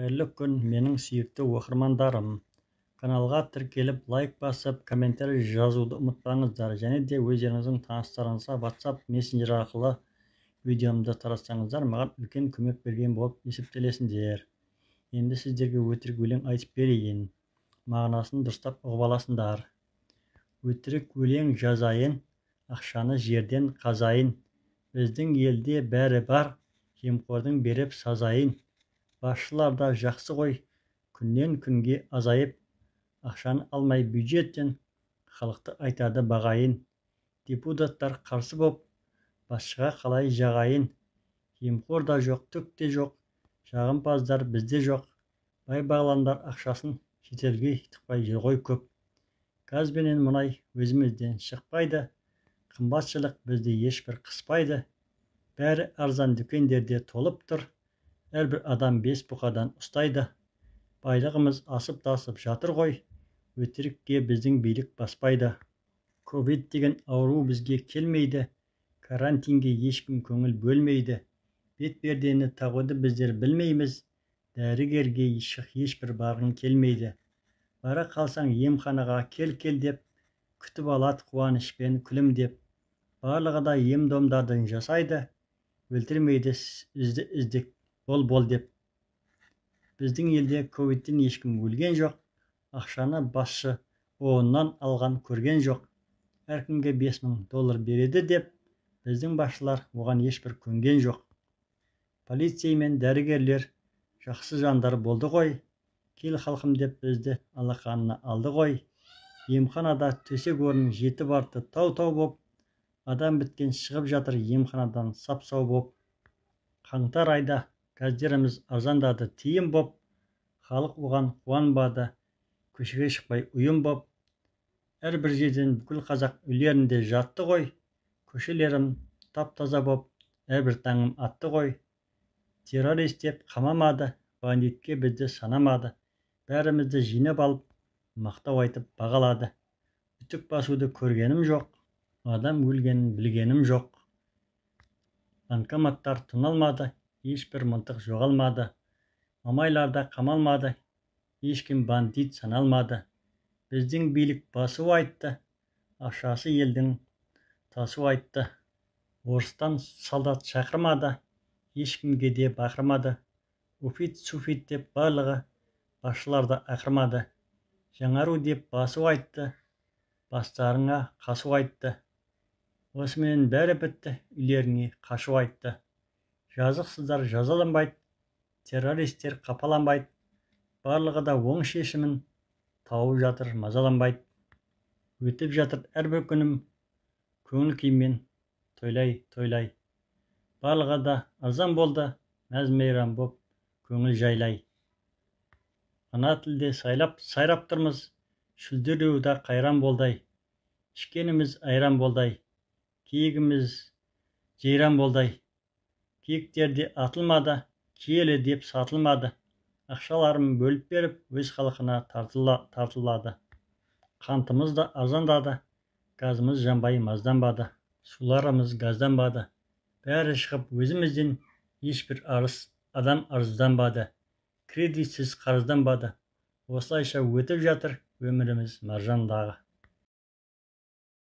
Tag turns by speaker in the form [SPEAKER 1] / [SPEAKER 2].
[SPEAKER 1] Қайырлы күн, менің сүйікті оқырмандарым. Каналға тіркеліп, лайк басып, комментарий жазуды ұмытпаңыздар. Және де өздеріңіздің таныстарыңызға WhatsApp мессенджер арқылы видеомды таратсаңыздар, маған үлкен көмек берген болып есептелесіңдер. Енді сіздерге өтірік өлең айтып берейін. Мағынасын дұрыстап ұғып аласыңдар. Өтірік өлең жазайын, ақшаны жерден қазайын. Біздің елде бәрі бар, жемқордың беріп сазайын. Басшылар да жақсы ғой, күннен күнге азайып, ақшаны алмай бюджеттен халықты айтады бағайын. Депутаттар қарсы боп, басшыға қалай жағайын. Жемқор да жоқ, түк те жоқ, жағымпаздар бізде жоқ. Бай бағландар ақшасын шетелге тықпай жүр ғой көп. Газ бенен мұнай өзімізден шықпайды, қымбатшылық бізде ешбір қыспайды. Бәрі арзан дүкендерде толып тұр. Әрбір адам 5 бұқадан ұстайды. Байлығымыз асып-тасып жатыр ғой, өтірікке біздің билік баспайды. Ковид деген ауру бізге келмейді, карантинге ешкім көңіл бөлмейді. Бетпердені тағуды біздер білмейміз, дәрігерге ешбір барғың келмейді. Бара қалсаң емханаға кел деп, күтіп алады қуанышпен күлімдеп. Барлығы да ем-домдардың жасайды, өлтірмейді іздік бол деп. Біздің елде ковидтен ешкім өлген жоқ, ақшаны басшы оғынан алған көрген жоқ. Әркімге $5000 береді деп, біздің басшылар оған ешбір көнген жоқ. Полиция мен дәрігерлер жақсы жандар болды ғой, кел халқым деп бізді алақанына алды ғой. Емханада төсек орын жетіп арты тау-тау боп, адам біткен шығып жатыр емханадан сап-сау боп. Қаңтар айда газдеріміз арзандады тиым боп, халық оған қуанбады, көшеге шықпай ұйым боп. Әрбір жерден бүкіл қазақ үйлерінде жатты ғой, көшелерім тап-таза боп, әрбір таңым атты ғой. Террорист деп қамамады, бандитке бізді санамады, бәрімізді жинап алып, мақтау айтып бағалады. Үтік басуды көргенім жоқ, адам өлгенін білгенім жоқ. Банкоматтар тоналмады, ешбір мылтық жоғалмады. Мамайларда қамалмады, ешкім бандит саналмады. Біздің билік басу айтты, ақшасы елдің тасу айтты. Орыстан солдат шақырмады, ешкімге де бақырмады. Уфит-суфит деп барлығы басшыларды ақырмады. Жаңару деп басу айтты, бастарыңа қасу айтты. Осымен бәрі бітті, үйлеріңе қашу айтты. Жазықсыздар жазаланбайды, террористер қапаланбайды. Барлығы да оң шешімін тауып жатыр, мазаланбайды. Өтіп жатыр әрбір күнім, көңіл күймен тойлай. Барлығы да арзан болды, мәз-мейрам боп, көңіл жайлай. Ана тілде сайрап тұрмыз, шүлдіреуді қайран болдай. Ішкеніміз айран болдай, киігіміз жейран болдай. Киіктерде атылмады, киелі деп сатылмады. Ақшаларым бөліп беріп, өз халқына тартылады. Қантымыз да арзандады, газымыз жанбай мазданбады. Суларымыз газданбады. Бәрі шығып өзімізден, ешбір адам арызданбады. Кредитсіз қарызданбады. Осылайша өтіп жатыр өміріміз маржандағы.